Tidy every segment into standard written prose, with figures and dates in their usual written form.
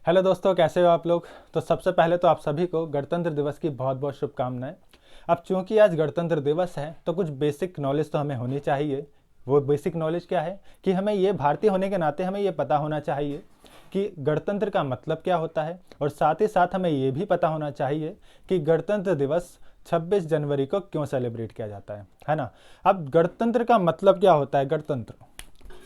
Hello दोस्तों, कैसे हो आप लोग। तो सबसे पहले तो आप सभी को गणतंत्र दिवस की बहुत बहुत शुभकामनाएं। अब चूंकि आज गणतंत्र दिवस है तो कुछ बेसिक नॉलेज तो हमें होनी चाहिए। वो बेसिक नॉलेज क्या है कि हमें ये भारतीय होने के नाते हमें ये पता होना चाहिए कि गणतंत्र का मतलब क्या होता है, और साथ ही साथ हमें ये भी पता होना चाहिए कि गणतंत्र दिवस 26 जनवरी को क्यों सेलिब्रेट किया जाता है ना। अब गणतंत्र का मतलब क्या होता है। गणतंत्र,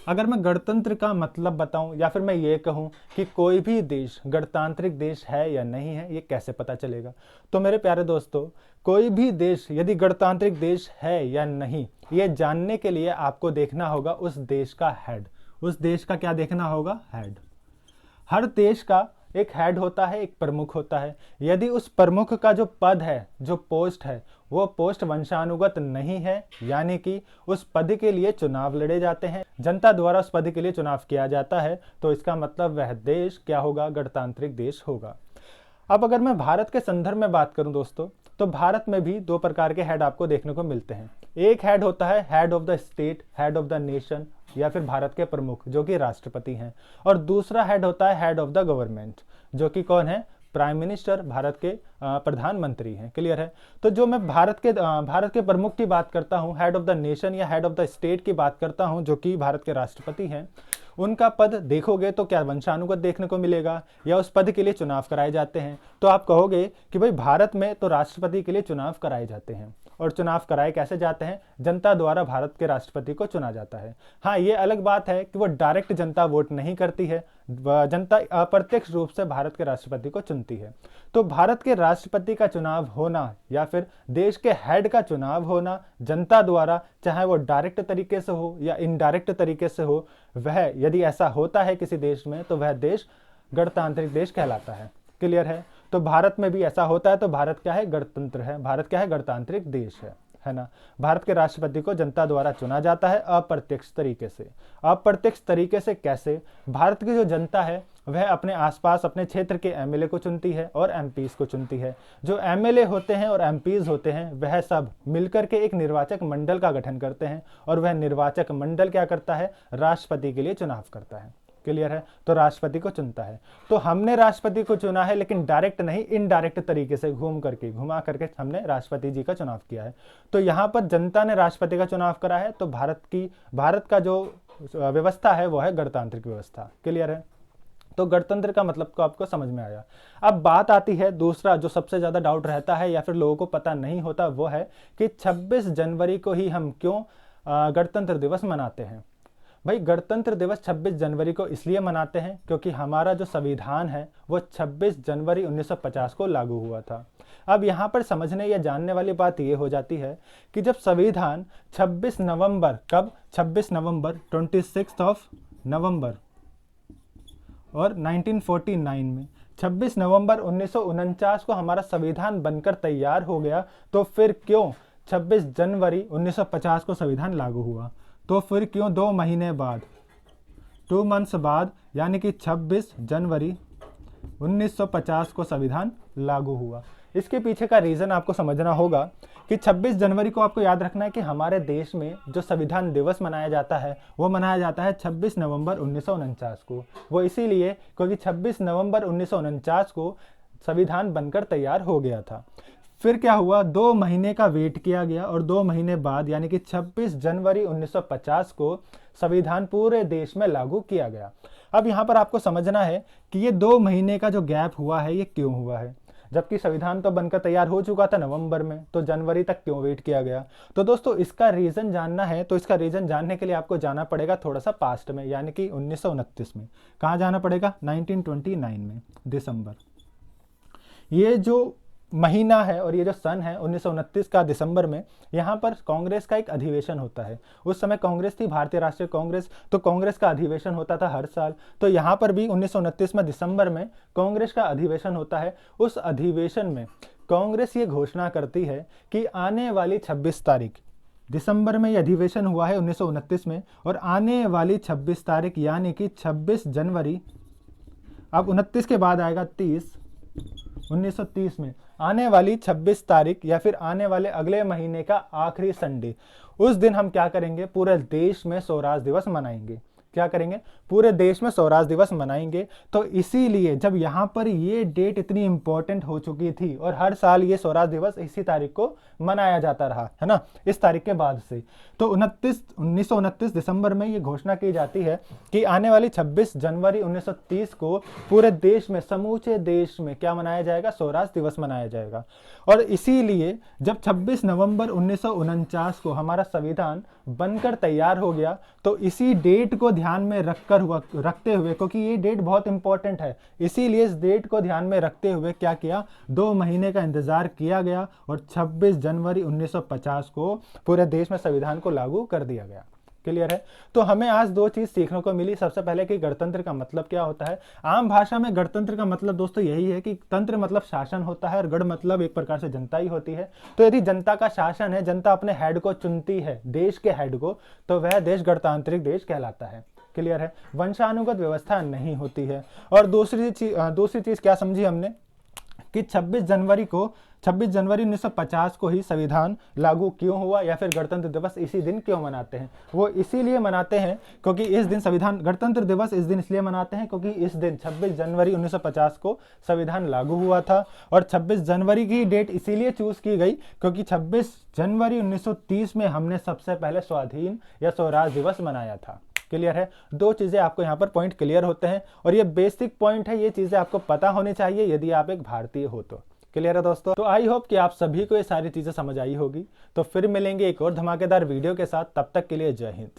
अगर मैं गणतंत्र का मतलब बताऊं या फिर मैं ये कहूं कि कोई भी देश गणतांत्रिक देश है या नहीं है, ये कैसे पता चलेगा। तो मेरे प्यारे दोस्तों, कोई भी देश यदि गणतांत्रिक देश है या नहीं, ये जानने के लिए आपको देखना होगा उस देश का हेड। उस देश का क्या देखना होगा? हेड। हर देश का एक हेड होता है, एक प्रमुख होता है। यदि उस प्रमुख का जो पद है, जो पोस्ट है, वो पोस्ट वंशानुगत नहीं है, यानी कि उस पद के लिए चुनाव लड़े जाते हैं, जनता द्वारा उस पद के लिए चुनाव किया जाता है, तो इसका मतलब वह देश क्या होगा? गणतांत्रिक देश होगा। अब अगर मैं भारत के संदर्भ में बात करूं दोस्तों, तो भारत में भी दो प्रकार के हेड आपको देखने को मिलते हैं। एक हेड होता है head of the state, head of the nation, या फिर भारत के प्रमुख जो कि राष्ट्रपति हैं। और दूसरा हेड होता है हेड ऑफ द गवर्नमेंट, जो कि कौन है? प्राइम मिनिस्टर, भारत के प्रधानमंत्री हैं। क्लियर है। तो जो मैं भारत के प्रमुख की बात करता हूं, हेड ऑफ द नेशन या हेड ऑफ द स्टेट की बात करता हूं, जो कि भारत के राष्ट्रपति हैं, उनका पद देखोगे तो क्या वंशानुगत देखने को मिलेगा, या उस पद के लिए चुनाव कराए जाते हैं। तो आप कहोगे कि भाई भारत में तो राष्ट्रपति के लिए चुनाव कराए जाते हैं, और चुनाव कराए कैसे जाते हैं? जनता द्वारा भारत के राष्ट्रपति को चुना जाता है। हाँ, ये अलग बात है कि वो डायरेक्ट जनता वोट नहीं करती है, जनता अप्रत्यक्ष रूप से भारत के राष्ट्रपति को चुनती है। तो भारत के राष्ट्रपति का चुनाव होना या फिर देश के हेड का चुनाव होना जनता द्वारा, चाहे वो डायरेक्ट तरीके से हो या इनडायरेक्ट तरीके से हो, वह यदि ऐसा होता है किसी देश में तो वह देश गणतांत्रिक देश कहलाता है। क्लियर है। तो भारत में भी ऐसा होता है, तो भारत क्या है? गणतंत्र है। भारत क्या है? गणतांत्रिक देश है ना। भारत के राष्ट्रपति को जनता द्वारा चुना जाता है अप्रत्यक्ष तरीके से। अप्रत्यक्ष तरीके से कैसे? भारत की जो जनता है वह अपने आसपास अपने क्षेत्र के एमएलए को चुनती है और एमपीज को चुनती है। जो एमएलए होते हैं और एमपीज होते हैं वह सब मिलकर के एक निर्वाचक मंडल का गठन करते हैं, और वह निर्वाचक मंडल क्या करता है? राष्ट्रपति के लिए चुनाव करता है। क्लियर है। तो राष्ट्रपति को चुनता है। तो हमने राष्ट्रपति को चुना है, लेकिन डायरेक्ट नहीं, इनडायरेक्ट तरीके से घुमा करके हमने राष्ट्रपति जी का चुनाव किया है। तो यहां पर जनता ने राष्ट्रपति का चुनाव करा है। तो भारत का जो व्यवस्था है वो है गणतांत्रिक व्यवस्था। क्लियर है। तो गणतंत्र का मतलब को आपको समझ में आया। अब बात आती है दूसरा, जो सबसे ज्यादा डाउट रहता है या फिर लोगों को पता नहीं होता, वो है कि 26 जनवरी को ही हम क्यों गणतंत्र दिवस मनाते हैं। भाई, गणतंत्र दिवस 26 जनवरी को इसलिए मनाते हैं क्योंकि हमारा जो संविधान है वो 26 जनवरी 1950 को लागू हुआ था। अब यहाँ पर समझने या जानने वाली बात ये हो जाती है कि जब संविधान 26 नवंबर, कब? 26 नवंबर, 26 ऑफ नवंबर, और 1949 में 26 नवंबर 1949 को हमारा संविधान बनकर तैयार हो गया, तो फिर क्यों 26 जनवरी 1950 को संविधान लागू हुआ? तो फिर क्यों 2 महीने बाद, 2 मंथ्स बाद, यानी कि 26 जनवरी 1950 को संविधान लागू हुआ? इसके पीछे का रीज़न आपको समझना होगा कि 26 जनवरी को आपको याद रखना है कि हमारे देश में जो संविधान दिवस मनाया जाता है वो मनाया जाता है 26 नवंबर 1949 को। वो इसीलिए क्योंकि 26 नवंबर 1949 को संविधान बनकर तैयार हो गया था। फिर क्या हुआ? 2 महीने का वेट किया गया, और 2 महीने बाद यानी कि 26 जनवरी 1950 को संविधान पूरे देश में लागू किया गया। अब यहाँ पर आपको समझना है कि ये 2 महीने का जो गैप हुआ है ये क्यों हुआ है, जबकि संविधान तो बनकर तैयार हो चुका था नवंबर में, तो जनवरी तक क्यों वेट किया गया? तो दोस्तों, इसका रीजन जानना है तो इसका रीजन जानने के लिए आपको जाना पड़ेगा थोड़ा सा पास्ट में, यानी कि 1929 में। कहाँ जाना पड़ेगा? 1929 में, दिसंबर। ये जो महीना है और ये जो सन है 1929 का दिसंबर में, यहाँ पर कांग्रेस का एक अधिवेशन होता है। उस समय कांग्रेस थी, भारतीय राष्ट्रीय कांग्रेस। तो कांग्रेस का अधिवेशन होता था हर साल। तो यहाँ पर भी 1929 में दिसंबर में कांग्रेस का अधिवेशन होता है। उस अधिवेशन में कांग्रेस ये घोषणा करती है कि आने वाली 26 तारीख, दिसंबर में ये अधिवेशन हुआ है 1929 में, और आने वाली 26 तारीख यानी कि 26 जनवरी, अब 29 के बाद आएगा 30, 1930 में आने वाली 26 तारीख या फिर आने वाले अगले महीने का आखिरी संडे, उस दिन हम क्या करेंगे? पूरे देश में स्वराज दिवस मनाएंगे। क्या करेंगे, पूरे देश में स्वराज दिवस मनाएंगे। तो इसीलिए जब यहाँ पर ये डेट इतनी इंपॉर्टेंट हो चुकी थी और हर साल ये स्वराज दिवस इसी तारीख को मनाया जाता रहा है ना, इस तारीख के बाद से, तो 1929 दिसंबर में ये घोषणा की जाती है कि आने वाली 26 जनवरी 1930 को पूरे देश में, समूचे देश में क्या मनाया जाएगा, स्वराज दिवस मनाया जाएगा। और इसीलिए जब 26 नवंबर 1949 को हमारा संविधान बनकर तैयार हो गया, तो इसी डेट को ध्यान में रखते हुए, क्योंकि ये डेट बहुत इंपॉर्टेंट है, इसीलिए इस डेट को ध्यान में रखते हुए क्या किया, 2 महीने का इंतजार किया गया और 26 जनवरी 1950 को पूरे देश में संविधान को लागू कर दिया गया। क्लियर है। तो हमें आज 2 चीज सीखने को मिली। सबसे पहले कि गणतंत्र का मतलब क्या होता है। आम भाषा में गणतंत्र का मतलब दोस्तों यही है कि तंत्र मतलब शासन होता है और गण मतलब एक प्रकार से जनता ही होती है। तो यदि जनता का शासन है, जनता अपने हेड को चुनती है, देश के हेड को, तो वह देश गणतांत्रिक देश कहलाता है। क्लियर है। वंशानुगत व्यवस्था नहीं होती है। और दूसरी चीज क्या समझी हमने कि 26 जनवरी 1950 को ही संविधान लागू क्यों हुआ, या फिर गणतंत्र दिवस इसी दिन क्यों मनाते हैं। वो इसीलिए मनाते हैं क्योंकि इस दिन गणतंत्र दिवस इस दिन इसलिए मनाते हैं क्योंकि इस दिन 26 जनवरी 1950 को संविधान लागू हुआ था। और 26 जनवरी की डेट इसीलिए चूज की गई क्योंकि 26 जनवरी 1930 में हमने सबसे पहले स्वाधीन या स्वराज दिवस मनाया था। क्लियर है। 2 चीजें आपको यहाँ पर पॉइंट क्लियर होते हैं और ये बेसिक पॉइंट है, ये चीजें आपको पता होनी चाहिए यदि आप एक भारतीय हो तो। क्लियर है दोस्तों। तो आई होप कि आप सभी को ये सारी चीजें समझ आई होगी। तो फिर मिलेंगे एक और धमाकेदार वीडियो के साथ, तब तक के लिए जय हिंद।